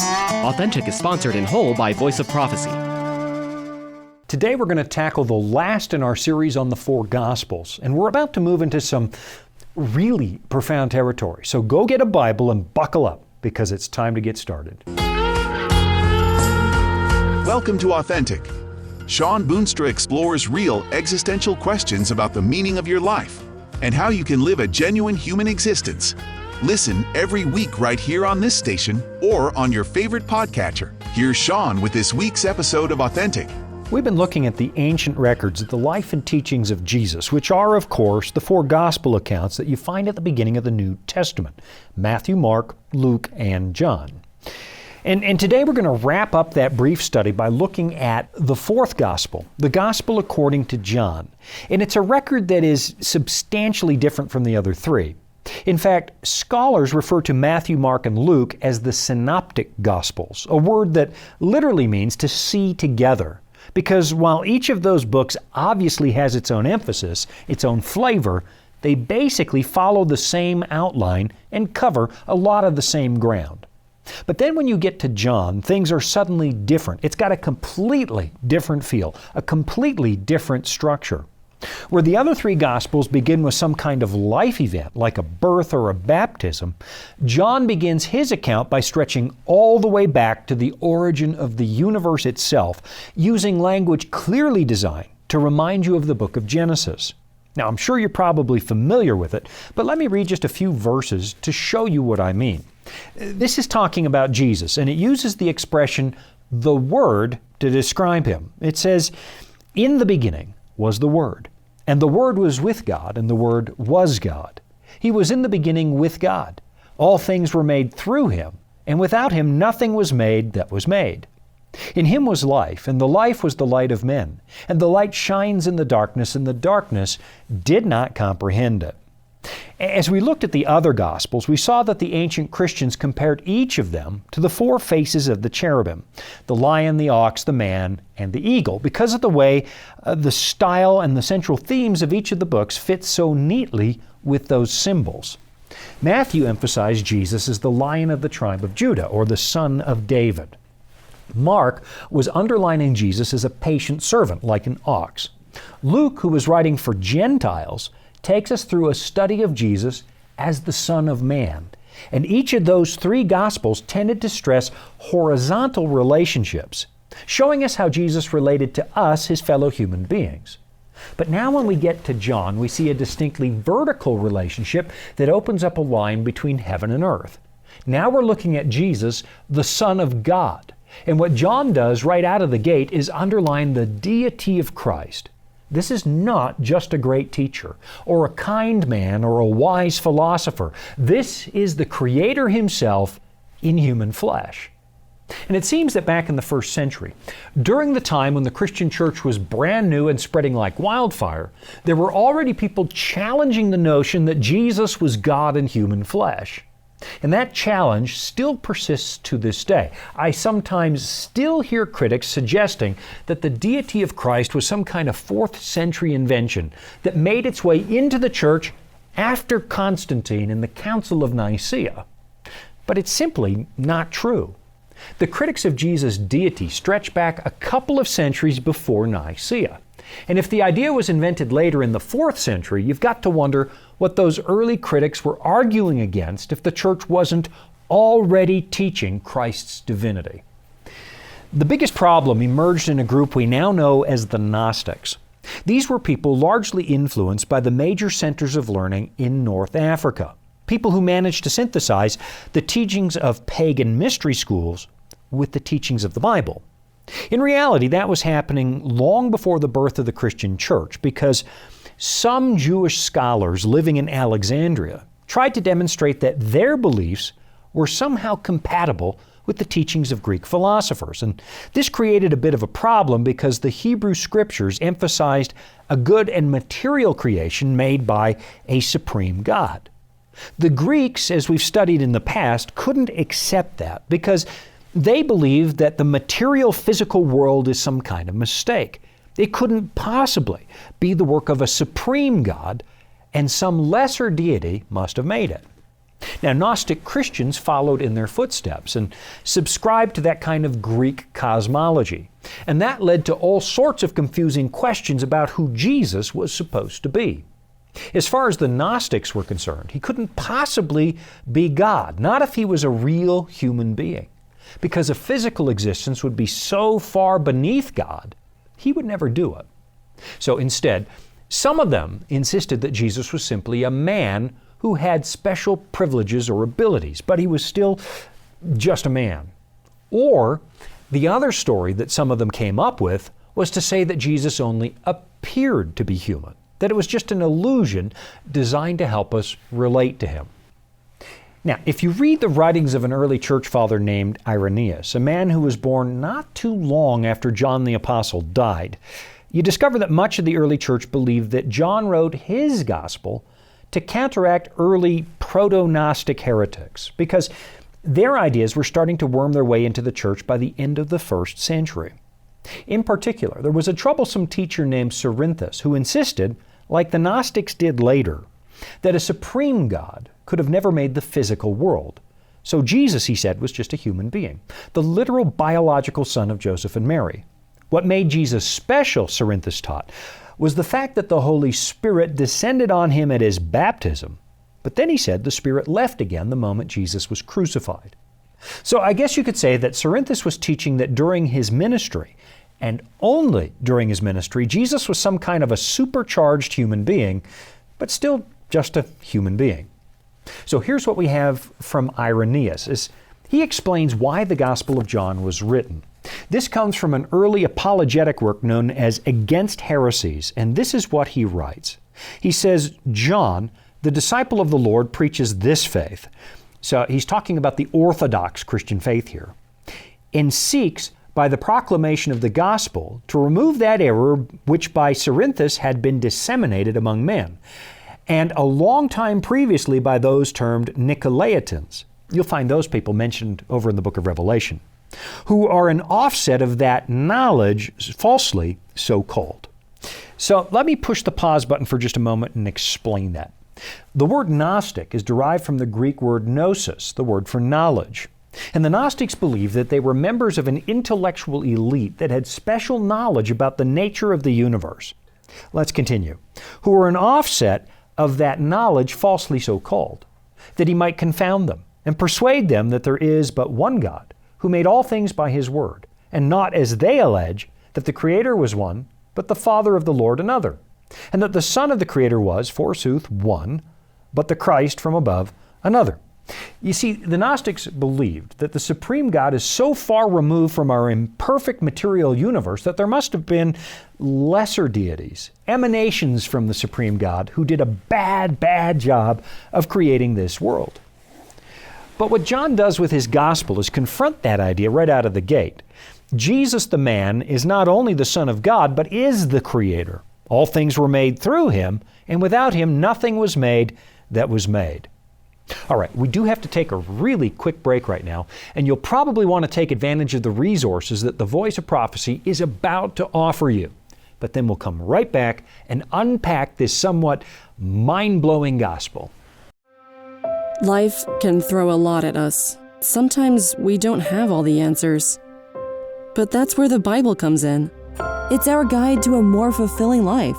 Authentic is sponsored in whole by Voice of Prophecy. Today we're going to tackle the last in our series on the four Gospels, and we're about to move into some really profound territory. So go get a Bible and buckle up, because it's time to get started. Welcome to Authentic. Shawn Boonstra explores real, existential questions about the meaning of your life and how you can live a genuine human existence. Listen every week right here on this station or on your favorite podcatcher. Here's Shawn with this week's episode of Authentic. We've been looking at the ancient records of the life and teachings of Jesus, which are, of course, the four gospel accounts that you find at the beginning of the New Testament: Matthew, Mark, Luke, and John. And today we're going to wrap up that brief study by looking at the fourth gospel, the gospel according to John. And it's a record that is substantially different from the other three. In fact, scholars refer to Matthew, Mark, and Luke as the synoptic gospels, a word that literally means to see together. Because while each of those books obviously has its own emphasis, its own flavor, they basically follow the same outline and cover a lot of the same ground. But then when you get to John, things are suddenly different. It's got a completely different feel, a completely different structure. Where the other three Gospels begin with some kind of life event, like a birth or a baptism, John begins his account by stretching all the way back to the origin of the universe itself, using language clearly designed to remind you of the book of Genesis. Now, I'm sure you're probably familiar with it, but let me read just a few verses to show you what I mean. This is talking about Jesus, and it uses the expression, the Word, to describe him. It says, "In the beginning was the Word, and the Word was with God, and the Word was God. He was in the beginning with God. All things were made through him, and without him nothing was made that was made. In him was life, and the life was the light of men. And the light shines in the darkness, and the darkness did not comprehend it." As we looked at the other Gospels, we saw that the ancient Christians compared each of them to the four faces of the cherubim: the lion, the ox, the man, and the eagle, because of the way the style and the central themes of each of the books fit so neatly with those symbols. Matthew emphasized Jesus as the Lion of the tribe of Judah, or the Son of David. Mark was underlining Jesus as a patient servant, like an ox. Luke, who was writing for Gentiles, takes us through a study of Jesus as the Son of Man. And each of those three Gospels tended to stress horizontal relationships, showing us how Jesus related to us, his fellow human beings. But now when we get to John, we see a distinctly vertical relationship that opens up a line between heaven and earth. Now we're looking at Jesus, the Son of God. And what John does right out of the gate is underline the deity of Christ. This is not just a great teacher, or a kind man, or a wise philosopher. This is the Creator himself in human flesh. And it seems that back in the first century, during the time when the Christian church was brand new and spreading like wildfire, there were already people challenging the notion that Jesus was God in human flesh. And that challenge still persists to this day. I sometimes still hear critics suggesting that the deity of Christ was some kind of 4th century invention that made its way into the church after Constantine and the Council of Nicaea. But it's simply not true. The critics of Jesus' deity stretch back a couple of centuries before Nicaea. And if the idea was invented later in the 4th century, you've got to wonder what those early critics were arguing against if the church wasn't already teaching Christ's divinity. The biggest problem emerged in a group we now know as the Gnostics. These were people largely influenced by the major centers of learning in North Africa, people who managed to synthesize the teachings of pagan mystery schools with the teachings of the Bible. In reality, that was happening long before the birth of the Christian church, because some Jewish scholars living in Alexandria tried to demonstrate that their beliefs were somehow compatible with the teachings of Greek philosophers. And this created a bit of a problem because the Hebrew scriptures emphasized a good and material creation made by a supreme God. The Greeks, as we've studied in the past, couldn't accept that because they believed that the material physical world is some kind of mistake. It couldn't possibly be the work of a supreme God, and some lesser deity must have made it. Now, Gnostic Christians followed in their footsteps and subscribed to that kind of Greek cosmology. And that led to all sorts of confusing questions about who Jesus was supposed to be. As far as the Gnostics were concerned, he couldn't possibly be God, not if he was a real human being, because a physical existence would be so far beneath God, he would never do it. So instead, some of them insisted that Jesus was simply a man who had special privileges or abilities, but he was still just a man. Or the other story that some of them came up with was to say that Jesus only appeared to be human, that it was just an illusion designed to help us relate to him. Now, if you read the writings of an early church father named Irenaeus, a man who was born not too long after John the Apostle died, you discover that much of the early church believed that John wrote his gospel to counteract early proto-Gnostic heretics, because their ideas were starting to worm their way into the church by the end of the first century. In particular, there was a troublesome teacher named Cerinthus who insisted, like the Gnostics did later, that a supreme God could have never made the physical world. So Jesus, he said, was just a human being, the literal biological son of Joseph and Mary. What made Jesus special, Cerinthus taught, was the fact that the Holy Spirit descended on him at his baptism, but then he said the Spirit left again the moment Jesus was crucified. So I guess you could say that Cerinthus was teaching that during his ministry, and only during his ministry, Jesus was some kind of a supercharged human being, but still just a human being. So here's what we have from Irenaeus, as he explains why the Gospel of John was written. This comes from an early apologetic work known as Against Heresies, and this is what he writes. He says, John, the disciple of the Lord, preaches this faith. So he's talking about the Orthodox Christian faith here, and seeks by the proclamation of the gospel to remove that error which by Cerinthus had been disseminated among men, and a long time previously by those termed Nicolaitans. You'll find those people mentioned over in the book of Revelation, who are an offset of that knowledge falsely so called. So let me push the pause button for just a moment and explain that. The word Gnostic is derived from the Greek word gnosis, the word for knowledge. And the Gnostics believed that they were members of an intellectual elite that had special knowledge about the nature of the universe. Let's continue. Who were an offset of that knowledge falsely so called, that he might confound them and persuade them that there is but one God, who made all things by his word, and not, as they allege, that the Creator was one, but the Father of the Lord another, and that the Son of the Creator was, forsooth, one, but the Christ from above another. You see, the Gnostics believed that the supreme God is so far removed from our imperfect material universe that there must have been lesser deities, emanations from the supreme God, who did a bad job of creating this world. But what John does with his gospel is confront that idea right out of the gate. Jesus the man is not only the Son of God, but is the Creator. All things were made through him, and without him nothing was made that was made. All right, we do have to take a really quick break right now, and you'll probably want to take advantage of the resources that the Voice of Prophecy is about to offer you. But then we'll come right back and unpack this somewhat mind-blowing gospel. Life can throw a lot at us. Sometimes we don't have all the answers. But that's where the Bible comes in. It's our guide to a more fulfilling life.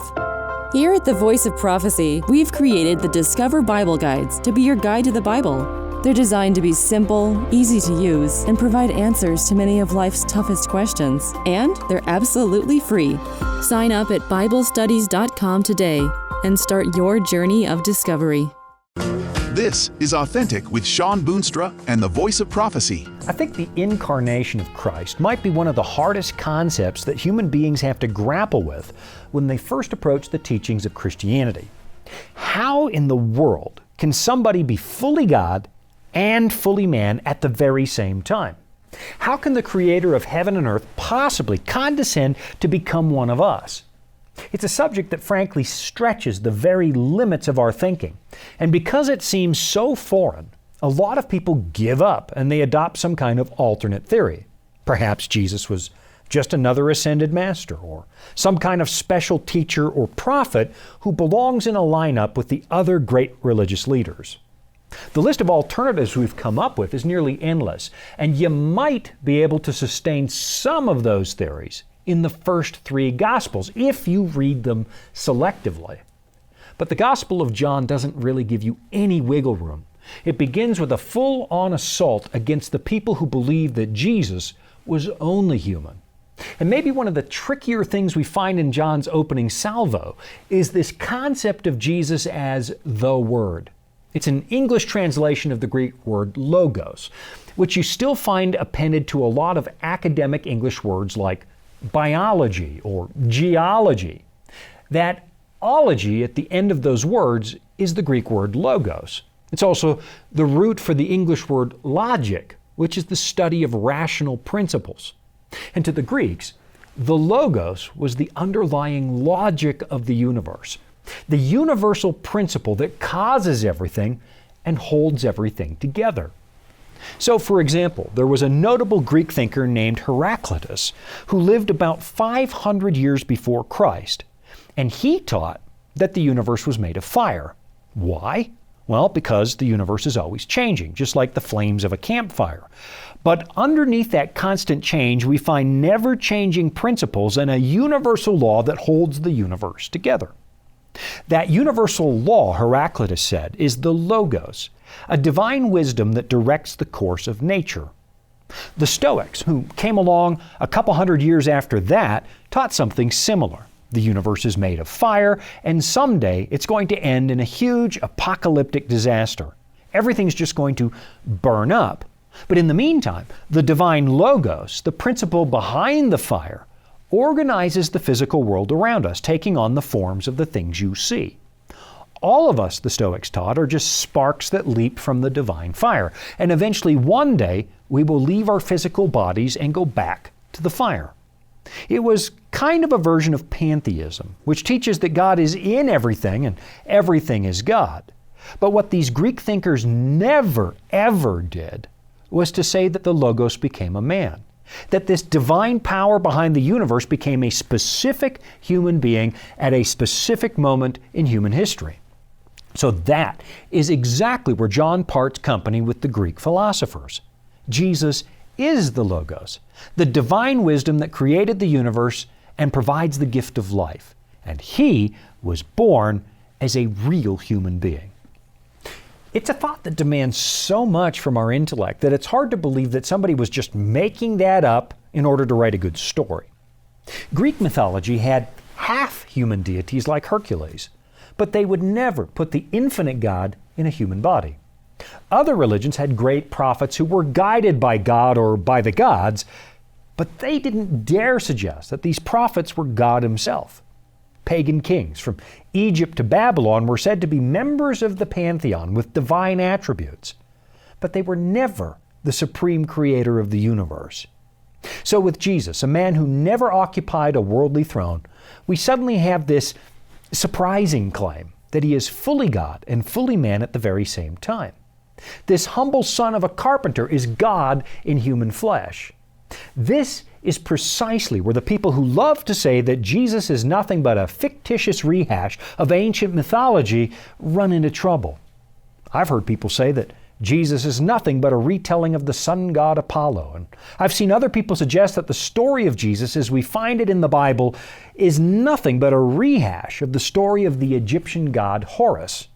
Here at the Voice of Prophecy, we've created the Discover Bible Guides to be your guide to the Bible. They're designed to be simple, easy to use, and provide answers to many of life's toughest questions. And they're absolutely free. Sign up at BibleStudies.com today and start your journey of discovery. This is Authentic with Shawn Boonstra and the Voice of Prophecy. I think the incarnation of Christ might be one of the hardest concepts that human beings have to grapple with when they first approach the teachings of Christianity. How in the world can somebody be fully God and fully man at the very same time? How can the Creator of heaven and earth possibly condescend to become one of us? It's a subject that frankly stretches the very limits of our thinking. And because it seems so foreign, a lot of people give up and they adopt some kind of alternate theory. Perhaps Jesus was just another ascended master, or some kind of special teacher or prophet who belongs in a lineup with the other great religious leaders. The list of alternatives we've come up with is nearly endless, and you might be able to sustain some of those theories in the first 3 Gospels if you read them selectively. But the Gospel of John doesn't really give you any wiggle room. It begins with a full-on assault against the people who believe that Jesus was only human. And maybe one of the trickier things we find in John's opening salvo is this concept of Jesus as the Word. It's an English translation of the Greek word logos, which you still find appended to a lot of academic English words like biology or geology. That ology at the end of those words is the Greek word logos. It's also the root for the English word logic, which is the study of rational principles. And to the Greeks, the logos was the underlying logic of the universe, the universal principle that causes everything and holds everything together. So, for example, there was a notable Greek thinker named Heraclitus who lived about 500 years before Christ, and he taught that the universe was made of fire. Why? Well, because the universe is always changing, just like the flames of a campfire. But underneath that constant change, we find never-changing principles and a universal law that holds the universe together. That universal law, Heraclitus said, is the Logos, a divine wisdom that directs the course of nature. The Stoics, who came along a couple hundred years after that, taught something similar. The universe is made of fire, and someday it's going to end in a huge apocalyptic disaster. Everything's just going to burn up. But in the meantime, the divine Logos, the principle behind the fire, organizes the physical world around us, taking on the forms of the things you see. All of us, the Stoics taught, are just sparks that leap from the divine fire. And eventually, one day, we will leave our physical bodies and go back to the fire. It was kind of a version of pantheism, which teaches that God is in everything and everything is God. But what these Greek thinkers never, ever did was to say that the Logos became a man, that this divine power behind the universe became a specific human being at a specific moment in human history. So that is exactly where John parts company with the Greek philosophers. Jesus is the Logos, the divine wisdom that created the universe and provides the gift of life. And He was born as a real human being. It's a thought that demands so much from our intellect that it's hard to believe that somebody was just making that up in order to write a good story. Greek mythology had half-human deities like Hercules, but they would never put the infinite God in a human body. Other religions had great prophets who were guided by God or by the gods, but they didn't dare suggest that these prophets were God Himself. Pagan kings from Egypt to Babylon were said to be members of the pantheon with divine attributes, but they were never the supreme creator of the universe. So with Jesus, a man who never occupied a worldly throne, we suddenly have this surprising claim that He is fully God and fully man at the very same time. This humble son of a carpenter is God in human flesh. This is precisely where the people who love to say that Jesus is nothing but a fictitious rehash of ancient mythology run into trouble. I've heard people say that Jesus is nothing but a retelling of the sun god Apollo, and I've seen other people suggest that the story of Jesus as we find it in the Bible is nothing but a rehash of the story of the Egyptian god Horus.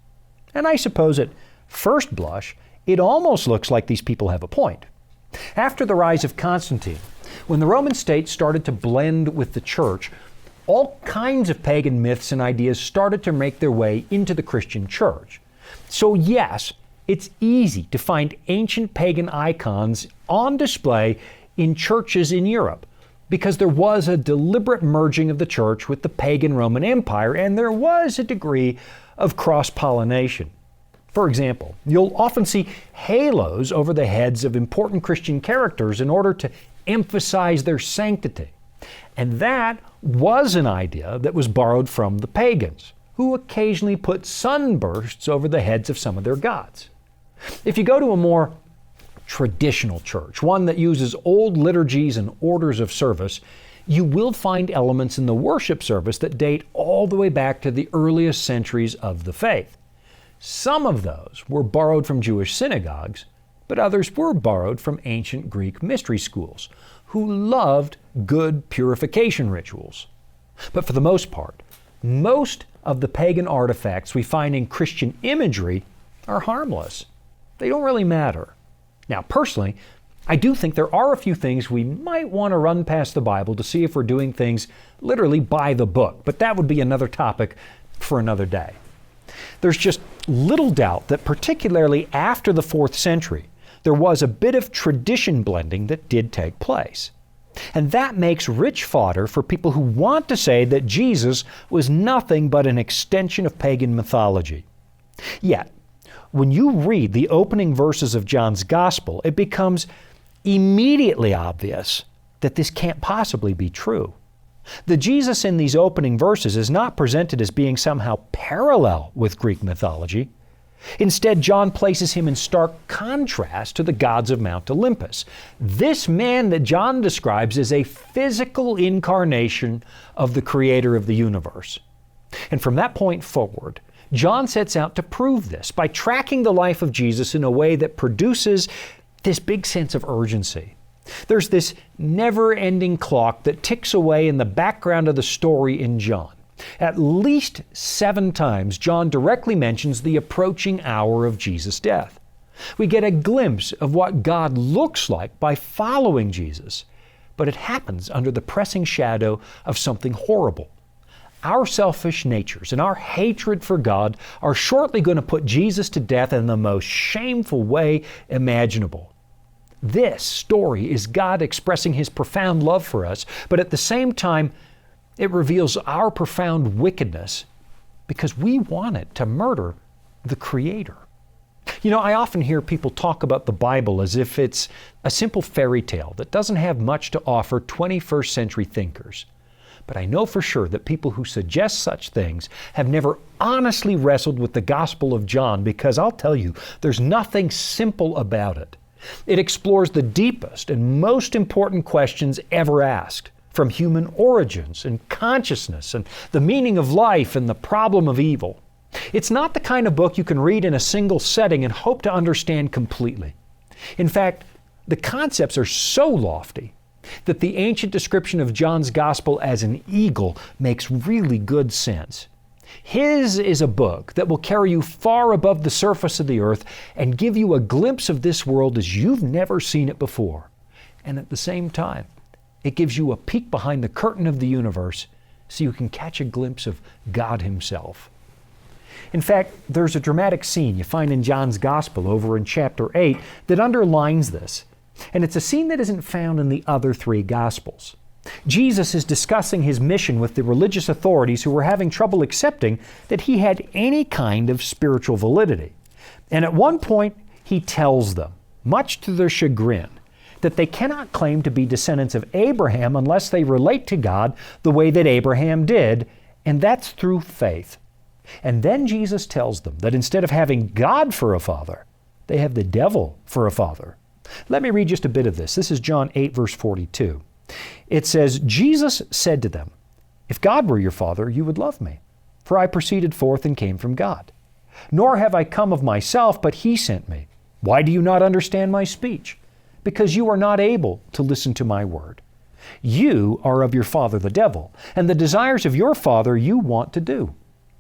And I suppose at first blush, it almost looks like these people have a point. After the rise of Constantine, when the Roman state started to blend with the church, all kinds of pagan myths and ideas started to make their way into the Christian church. So yes, it's easy to find ancient pagan icons on display in churches in Europe because there was a deliberate merging of the church with the pagan Roman Empire, and there was a degree of cross-pollination. For example, you'll often see halos over the heads of important Christian characters in order to emphasize their sanctity. And that was an idea that was borrowed from the pagans, who occasionally put sunbursts over the heads of some of their gods. If you go to a more traditional church, one that uses old liturgies and orders of service, you will find elements in the worship service that date all the way back to the earliest centuries of the faith. Some of those were borrowed from Jewish synagogues, but others were borrowed from ancient Greek mystery schools, who loved good purification rituals. But for the most part, most of the pagan artifacts we find in Christian imagery are harmless. They don't really matter. Now, personally, I do think there are a few things we might want to run past the Bible to see if we're doing things literally by the book, but that would be another topic for another day. There's just little doubt that particularly after the 4th century, there was a bit of tradition blending that did take place. And that makes rich fodder for people who want to say that Jesus was nothing but an extension of pagan mythology. Yet, when you read the opening verses of John's Gospel, it becomes immediately obvious that this can't possibly be true. The Jesus in these opening verses is not presented as being somehow parallel with Greek mythology. Instead, John places him in stark contrast to the gods of Mount Olympus. This man that John describes is a physical incarnation of the Creator of the universe. And from that point forward, John sets out to prove this by tracking the life of Jesus in a way that produces this big sense of urgency. There's this never-ending clock that ticks away in the background of the story in John. At least 7 times, John directly mentions the approaching hour of Jesus' death. We get a glimpse of what God looks like by following Jesus, but it happens under the pressing shadow of something horrible. Our selfish natures and our hatred for God are shortly going to put Jesus to death in the most shameful way imaginable. This story is God expressing His profound love for us, but at the same time, it reveals our profound wickedness because we wanted to murder the Creator. You know, I often hear people talk about the Bible as if it's a simple fairy tale that doesn't have much to offer 21st century thinkers. But I know for sure that people who suggest such things have never honestly wrestled with the Gospel of John, because I'll tell you, there's nothing simple about it. It explores the deepest and most important questions ever asked, from human origins and consciousness and the meaning of life and the problem of evil. It's not the kind of book you can read in a single setting and hope to understand completely. In fact, the concepts are so lofty that the ancient description of John's Gospel as an eagle makes really good sense. His is a book that will carry you far above the surface of the earth and give you a glimpse of this world as you've never seen it before. And at the same time, it gives you a peek behind the curtain of the universe so you can catch a glimpse of God Himself. In fact, there's a dramatic scene you find in John's Gospel over in chapter 8 that underlines this. And it's a scene that isn't found in the other 3 Gospels. Jesus is discussing His mission with the religious authorities who were having trouble accepting that He had any kind of spiritual validity. And at one point, He tells them, much to their chagrin, that they cannot claim to be descendants of Abraham unless they relate to God the way that Abraham did, and that's through faith. And then Jesus tells them that instead of having God for a father, they have the devil for a father. Let me read just a bit of this. This is John 8, verse 42. It says, Jesus said to them, "If God were your father, you would love me, for I proceeded forth and came from God. Nor have I come of myself, but He sent me. Why do you not understand my speech? Because you are not able to listen to my word. You are of your father the devil, and the desires of your father you want to do.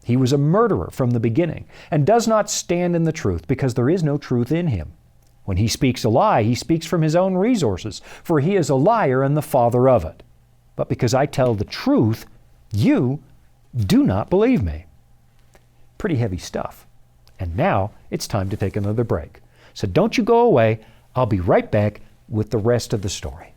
He was a murderer from the beginning, and does not stand in the truth, because there is no truth in him. When he speaks a lie, he speaks from his own resources, for he is a liar and the father of it. But because I tell the truth, you do not believe me." Pretty heavy stuff. And now it's time to take another break. So don't you go away. I'll be right back with the rest of the story.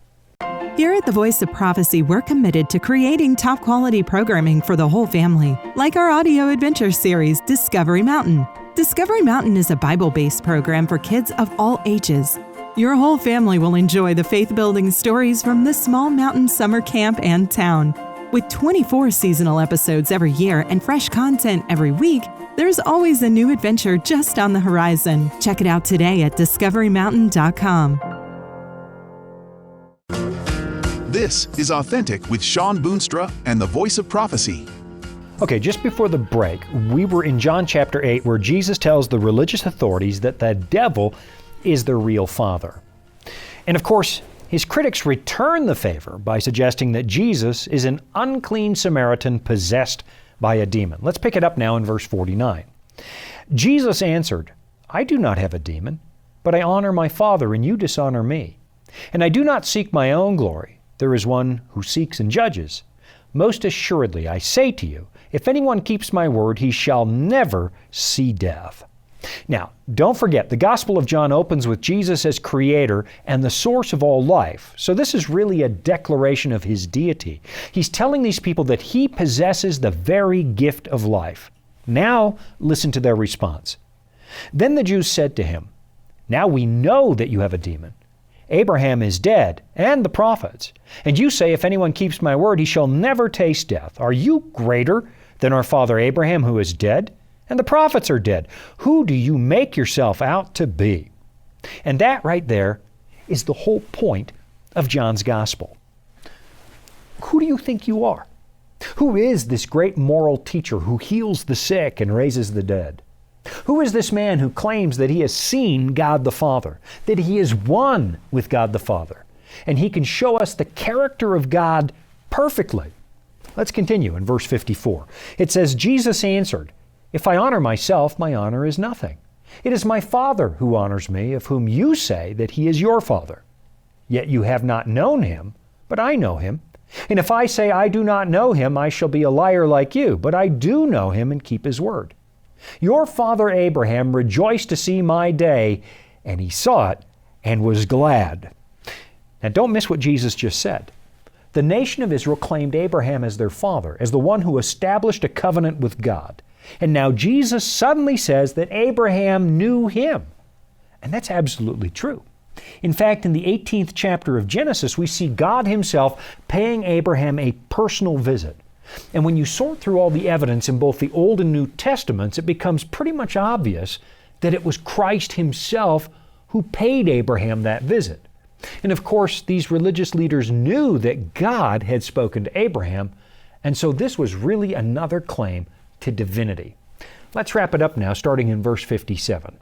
Here at the Voice of Prophecy, we're committed to creating top-quality programming for the whole family, like our audio adventure series, Discovery Mountain. Discovery Mountain is a Bible-based program for kids of all ages. Your whole family will enjoy the faith-building stories from this small mountain summer camp and town. With 24 seasonal episodes every year and fresh content every week, there's always a new adventure just on the horizon. Check it out today at discoverymountain.com. This is Authentic with Shawn Boonstra and the Voice of Prophecy. Okay, just before the break, we were in John chapter 8 where Jesus tells the religious authorities that the devil is their real father. And of course, his critics return the favor by suggesting that Jesus is an unclean Samaritan possessed by a demon. Let's pick it up now in verse 49. Jesus answered, I do not have a demon, but I honor my Father, and you dishonor me. And I do not seek my own glory. There is one who seeks and judges. Most assuredly, I say to you, if anyone keeps my word, he shall never see death. Now, don't forget, the Gospel of John opens with Jesus as creator and the source of all life. So this is really a declaration of his deity. He's telling these people that he possesses the very gift of life. Now, listen to their response. Then the Jews said to him, Now we know that you have a demon. Abraham is dead, and the prophets. And you say, if anyone keeps my word, he shall never taste death. Are you greater than our father Abraham, who is dead? And the prophets are dead. Who do you make yourself out to be? And that right there is the whole point of John's gospel. Who do you think you are? Who is this great moral teacher who heals the sick and raises the dead? Who is this man who claims that he has seen God the Father, that he is one with God the Father, and he can show us the character of God perfectly? Let's continue in verse 54. It says, Jesus answered, If I honor myself, my honor is nothing. It is my Father who honors me, of whom you say that he is your Father. Yet you have not known him, but I know him. And if I say I do not know him, I shall be a liar like you, but I do know him and keep his word. Your father Abraham rejoiced to see my day, and he saw it and was glad. Now don't miss what Jesus just said. The nation of Israel claimed Abraham as their father, as the one who established a covenant with God. And now Jesus suddenly says that Abraham knew him. And that's absolutely true. In fact, in the 18th chapter of Genesis, we see God himself paying Abraham a personal visit. And when you sort through all the evidence in both the Old and New Testaments, it becomes pretty much obvious that it was Christ himself who paid Abraham that visit. And of course, these religious leaders knew that God had spoken to Abraham, and so this was really another claim to divinity. Let's wrap it up now, starting in verse 57.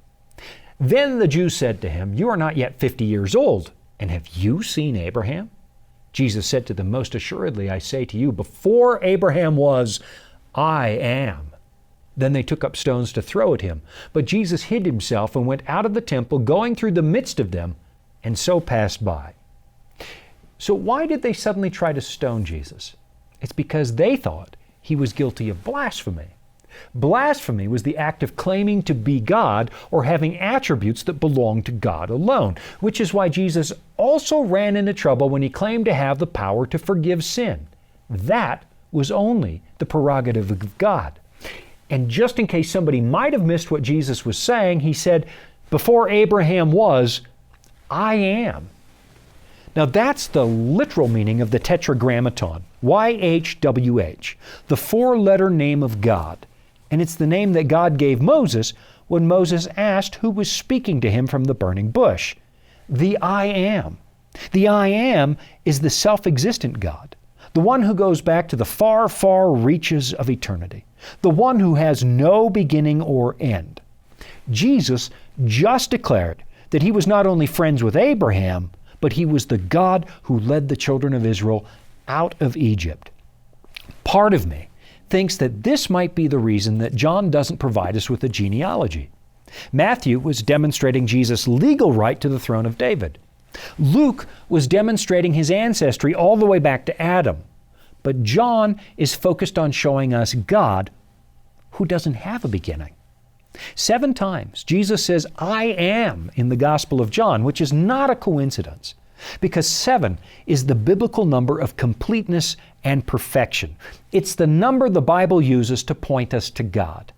Then the Jews said to him, You are not yet 50 years old, and have you seen Abraham? Jesus said to them, Most assuredly, I say to you, before Abraham was, I am. Then they took up stones to throw at him. But Jesus hid himself and went out of the temple, going through the midst of them, and so passed by. So why did they suddenly try to stone Jesus? It's because they thought he was guilty of blasphemy. Blasphemy was the act of claiming to be God or having attributes that belong to God alone, which is why Jesus also ran into trouble when he claimed to have the power to forgive sin. That was only the prerogative of God. And just in case somebody might have missed what Jesus was saying, he said, Before Abraham was, I am. Now that's the literal meaning of the Tetragrammaton, YHWH, the four-letter name of God. And it's the name that God gave Moses when Moses asked who was speaking to him from the burning bush. The I Am. The I Am is the self-existent God, the one who goes back to the far, far reaches of eternity, the one who has no beginning or end. Jesus just declared that he was not only friends with Abraham, but he was the God who led the children of Israel out of Egypt. Part of me thinks that this might be the reason that John doesn't provide us with a genealogy. Matthew was demonstrating Jesus' legal right to the throne of David. Luke was demonstrating his ancestry all the way back to Adam. But John is focused on showing us God who doesn't have a beginning. 7 times Jesus says, I am in the Gospel of John, which is not a coincidence, because 7 is the biblical number of completeness and perfection. It's the number the Bible uses to point us to God.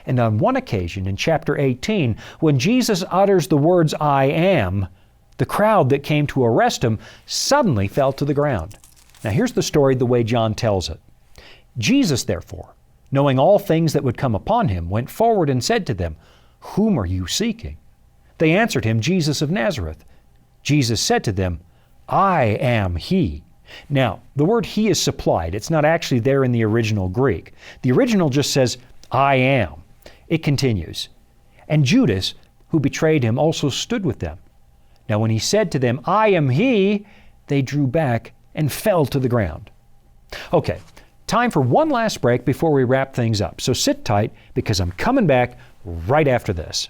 And on one occasion in chapter 18, when Jesus utters the words, I am, the crowd that came to arrest him suddenly fell to the ground. Now here's the story the way John tells it. Jesus, therefore, knowing all things that would come upon him, went forward and said to them, Whom are you seeking? They answered him, Jesus of Nazareth. Jesus said to them, I am he. Now, the word he is supplied. It's not actually there in the original Greek. The original just says, I am. It continues, and Judas, who betrayed him, also stood with them. Now when he said to them, I am he, they drew back and fell to the ground. Okay, time for one last break before we wrap things up. So sit tight, because I'm coming back right after this.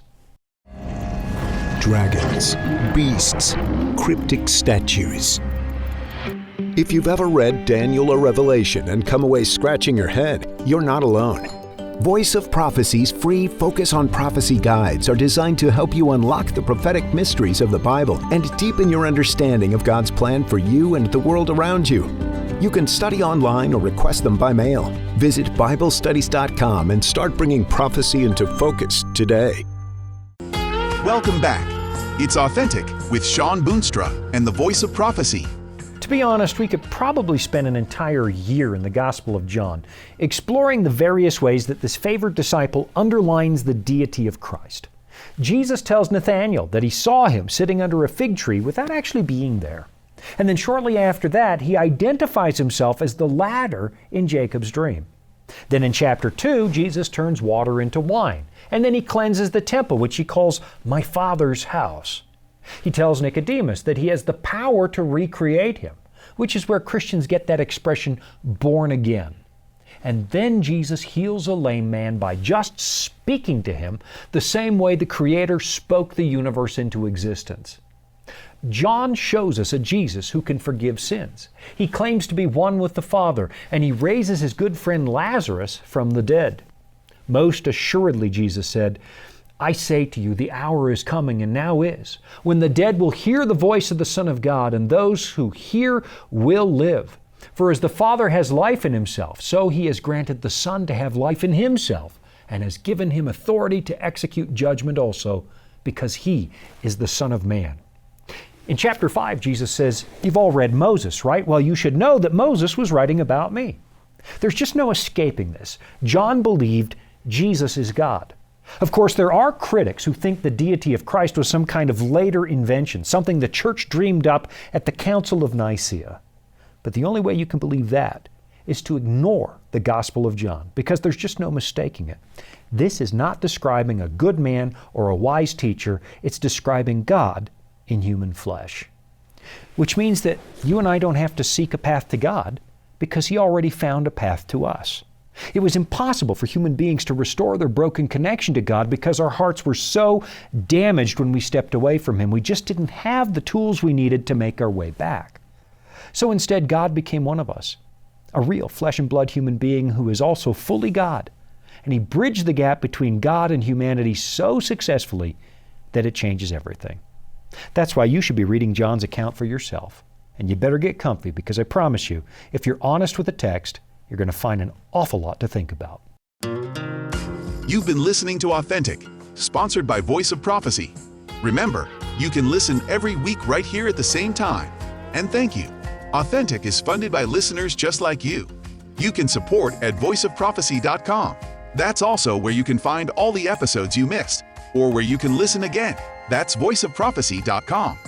Dragons, beasts, cryptic statues. If you've ever read Daniel or Revelation and come away scratching your head, you're not alone. Voice of Prophecy's free Focus on Prophecy guides are designed to help you unlock the prophetic mysteries of the Bible and deepen your understanding of God's plan for you and the world around you. You can study online or request them by mail. Visit BibleStudies.com and start bringing prophecy into focus today. Welcome back. It's Authentic with Shawn Boonstra and the Voice of Prophecy. To be honest, we could probably spend an entire year in the Gospel of John exploring the various ways that this favored disciple underlines the deity of Christ. Jesus tells Nathanael that he saw him sitting under a fig tree without actually being there. And then shortly after that, he identifies himself as the ladder in Jacob's dream. Then in chapter 2, Jesus turns water into wine. And then he cleanses the temple, which he calls my Father's house. He tells Nicodemus that he has the power to recreate him, which is where Christians get that expression, born again. And then Jesus heals a lame man by just speaking to him the same way the Creator spoke the universe into existence. John shows us a Jesus who can forgive sins. He claims to be one with the Father, and he raises his good friend Lazarus from the dead. Most assuredly, Jesus said, I say to you, the hour is coming, and now is, when the dead will hear the voice of the Son of God, and those who hear will live. For as the Father has life in himself, so he has granted the Son to have life in himself, and has given him authority to execute judgment also, because he is the Son of Man. In chapter 5, Jesus says, you've all read Moses, right? Well, you should know that Moses was writing about me. There's just no escaping this. John believed Jesus is God. Of course, there are critics who think the deity of Christ was some kind of later invention, something the church dreamed up at the Council of Nicaea. But the only way you can believe that is to ignore the Gospel of John, because there's just no mistaking it. This is not describing a good man or a wise teacher. It's describing God in human flesh. Which means that you and I don't have to seek a path to God, because He already found a path to us. It was impossible for human beings to restore their broken connection to God because our hearts were so damaged when we stepped away from Him. We just didn't have the tools we needed to make our way back. So instead, God became one of us, a real flesh and blood human being who is also fully God. And He bridged the gap between God and humanity so successfully that it changes everything. That's why you should be reading John's account for yourself. And you better get comfy, because I promise you, if you're honest with the text, you're going to find an awful lot to think about. You've been listening to Authentic, sponsored by Voice of Prophecy. Remember, you can listen every week right here at the same time. And thank you. Authentic is funded by listeners just like you. You can support at voiceofprophecy.com. That's also where you can find all the episodes you missed, or where you can listen again. That's voiceofprophecy.com.